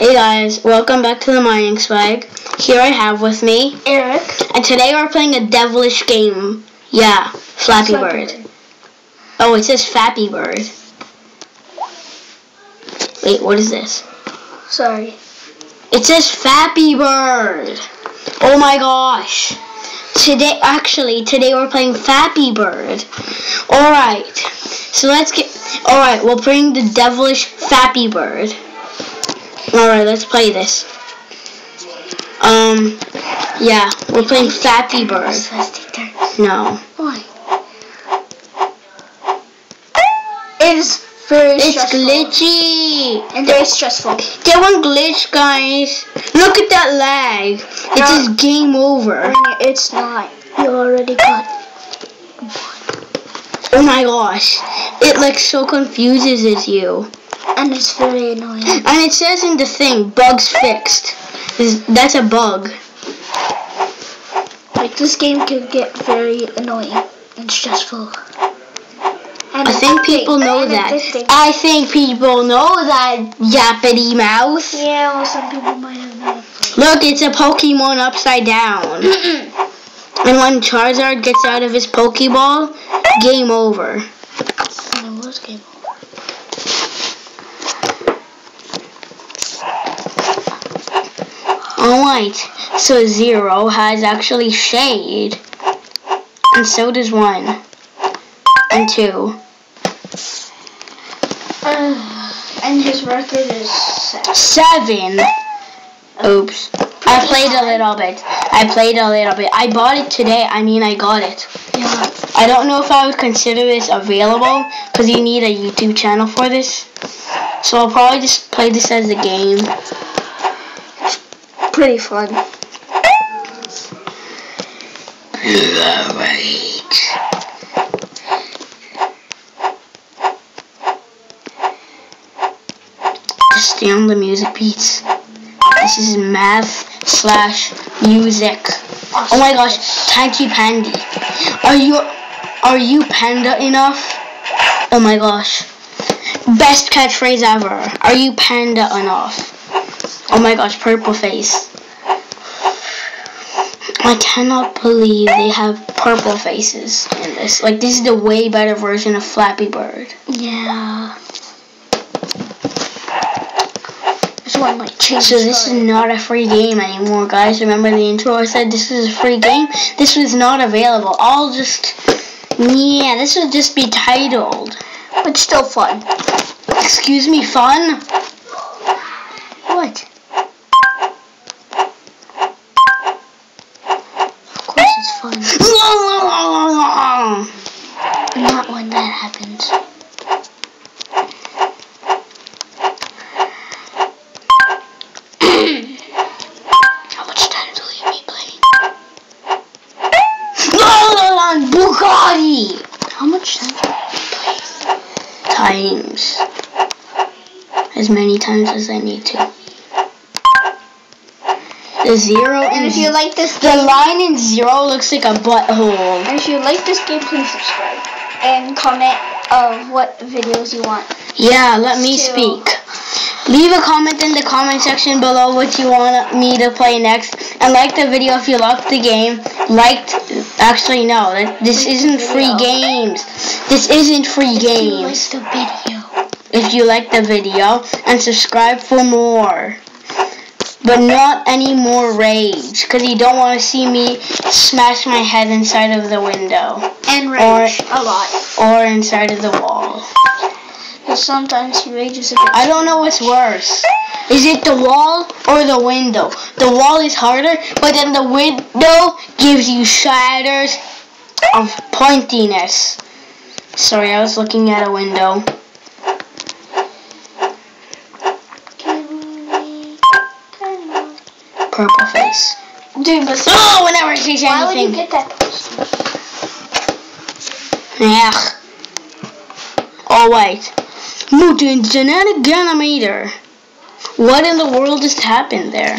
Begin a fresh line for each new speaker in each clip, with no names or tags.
Hey guys, welcome back to the Mining Swag. Here I have with me
Eric,
and today we're playing a devilish game. Yeah, Flappy Bird. Oh, it says Fappy Bird. Wait, what is this?
Sorry.
It says Fappy Bird. Oh my gosh. Today we're playing Fappy Bird. Alright, so alright, we'll bring the devilish Fappy Bird. Alright, let's play this. Yeah, we're playing Fappy Bird. No.
Why? It is very stressful.
It's glitchy.
And very stressful.
Get one glitch, guys. Look at that lag. It says game over.
It's not. You already got one.
Oh my gosh. It like so confuses you.
And it's very annoying.
And it says in the thing, bugs fixed. That's a bug.
Like, this game can get very annoying and stressful. And
I think people know that. I think people know that, Yappity Mouse.
Yeah, well, some people might have not.
Look, it's a Pokemon upside down. And when Charizard gets out of his Pokeball, game over.
And it was game over.
Alright, so 0 has actually shade. And so does 1. And 2.
And his record is
7. Oops. I played a little bit. I bought it today. I got it.
Yeah.
I don't know if I would consider this available because you need a YouTube channel for this. So I'll probably just play this as a game.
Pretty fun.
Just stay on the music beats. This is math/music. Oh my gosh, Tanky Pandy. Are you panda enough? Oh my gosh. Best catchphrase ever. Are you panda enough? Oh my gosh, purple face. I cannot believe they have purple faces in this. Like, this is the way better version of Flappy Bird.
Yeah. This one might change.
So this is not a free game anymore, guys. Remember the intro? I said this is a free game. This was not available. This would just be titled.
But still fun.
Excuse me, fun? What?
Of course it's fun. Not when that happens.
How much time do you be playing? Bugatti!
How much time do you play?
Times. As many times as I need to. The 0
and if you like this
the line in 0 looks like a butthole.
And if you like this game, please subscribe and comment of what videos you want.
Yeah, let me speak. Leave a comment in the comment section below what you want me to play next, and like the video if you like the game. Actually no, this isn't free games. This isn't free games. If you like the video, and subscribe for more. But not any more rage, because you don't want to see me smash my head inside of the window.
And rage a lot.
Or inside of the wall.
Because sometimes he rages a bit.
I don't know what's worse. Is it the wall or the window? The wall is harder, but then the window gives you shatters of pointiness. Sorry, I was looking at a window. Purple face.
Dude, but
whenever I see anything.
Why would you get that post?
Yeah. Oh wait. Genetic Animator. What in the world just happened there?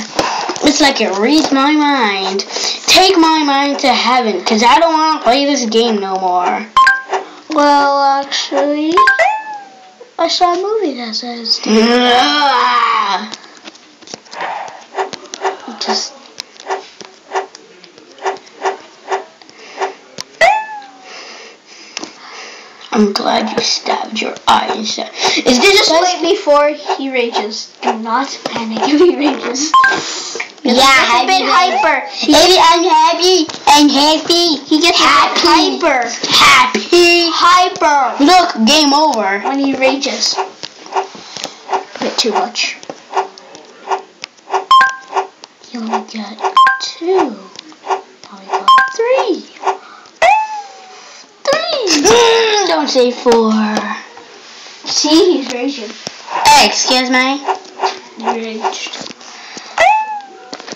It's like it reads my mind. Take my mind to heaven, because I don't want to play this game no more.
Well, actually, I saw a movie that says
glad you stabbed your eyes. Is this
just wait before he rages? Do not panic if he rages.
Yeah,
a bit hyper.
Maybe I'm happy. I'm happy.
He gets
happy.
hyper.
Happy.
Hyper.
Look, game over.
When he rages. A bit too much. You only got 2. Now we got 3. 3.
Don't say 4.
See, he's raging.
Hey, excuse me.
He raged.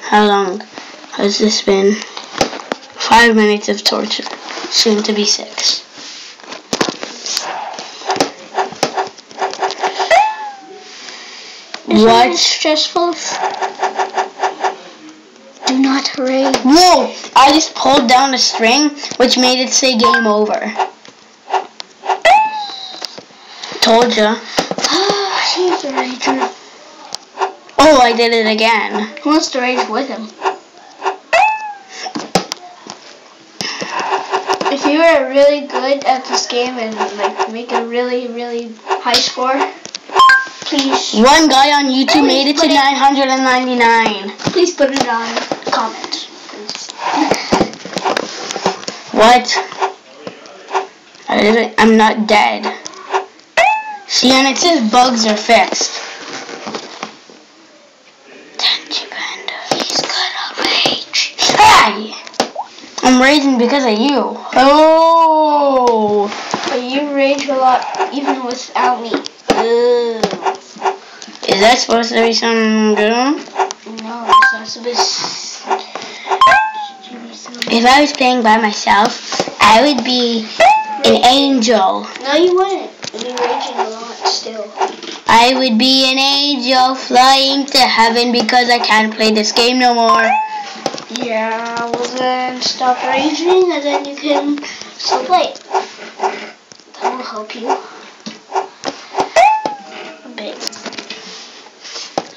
How long has this been? 5 minutes of torture. Soon to be 6. What's
stressful? Do not rage.
Whoa! I just pulled down the string, which made it say game over. Told ya.
He's a rager.
Oh, I did it again.
Who wants to rage with him? If you are really good at this game and like make a really, really high score, please.
One guy on YouTube made it to 999.
Please put it on comments.
What? I'm not dead. See, and it says bugs are fixed.
He's gonna rage.
Hey! I'm raging because of you. Oh!
But you rage a lot even without me. Ugh.
Is that supposed to be something good?
No, it's not supposed to.
If I was playing by myself, I would be an angel.
No, you wouldn't. You'd be raging a lot still.
I would be an angel flying to heaven because I can't play this game no more.
Yeah, well then stop raging and then you can still play. That will help you a bit.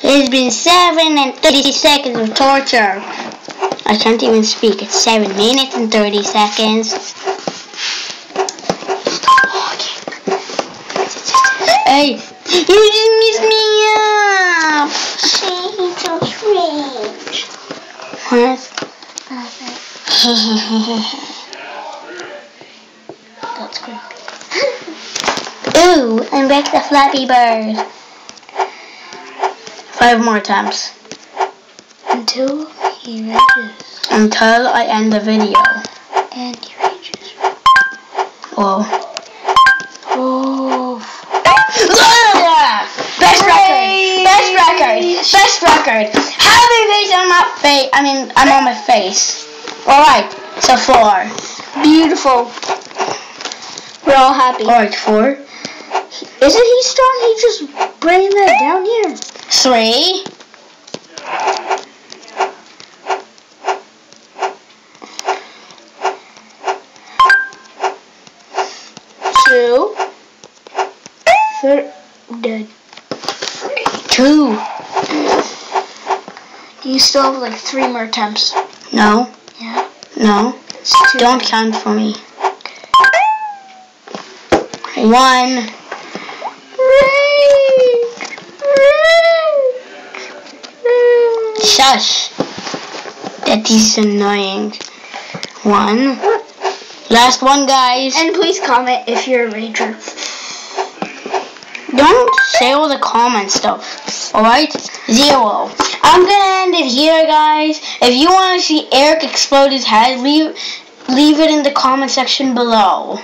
It's been 7 and 30 seconds of torture. I can't even speak. It's 7 minutes and 30 seconds.
Stop walking.
Hey, you just messed me up.
See, he just rage.
What?
That's good.
Ooh, I'm back to Flappy Bird. 5 more attempts.
Until he rages.
Until I end the video.
And he rages.
Whoa.
Oh.
Best record! Best record! Best record! Happy face on my face. I'm on my face. Alright, so 4.
Beautiful. We're all happy.
Alright, 4.
Isn't he strong? He just bringing that down here.
3.
2. 3. Dead.
2.
You still have like 3 more attempts.
No.
Yeah.
No. Don't count for me. 1. Shush. That is annoying. 1. Last one, guys.
And please comment if you're a rager.
Don't say all the comment stuff. Alright? 0. I'm gonna end it here, guys. If you want to see Eric explode his head, leave it in the comment section below.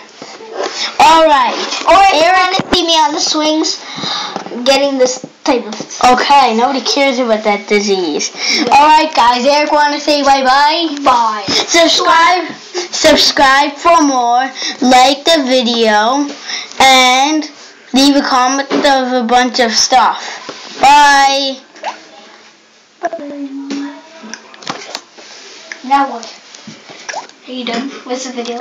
Alright.
Or if you want to see me on the swings getting this type of...
Okay, nobody cares about that disease. Yeah. Alright, guys. Eric want to say bye-bye?
Bye.
Subscribe for more. Like the video. And leave a comment of a bunch of stuff. Bye.
Now what? Are you done with the video?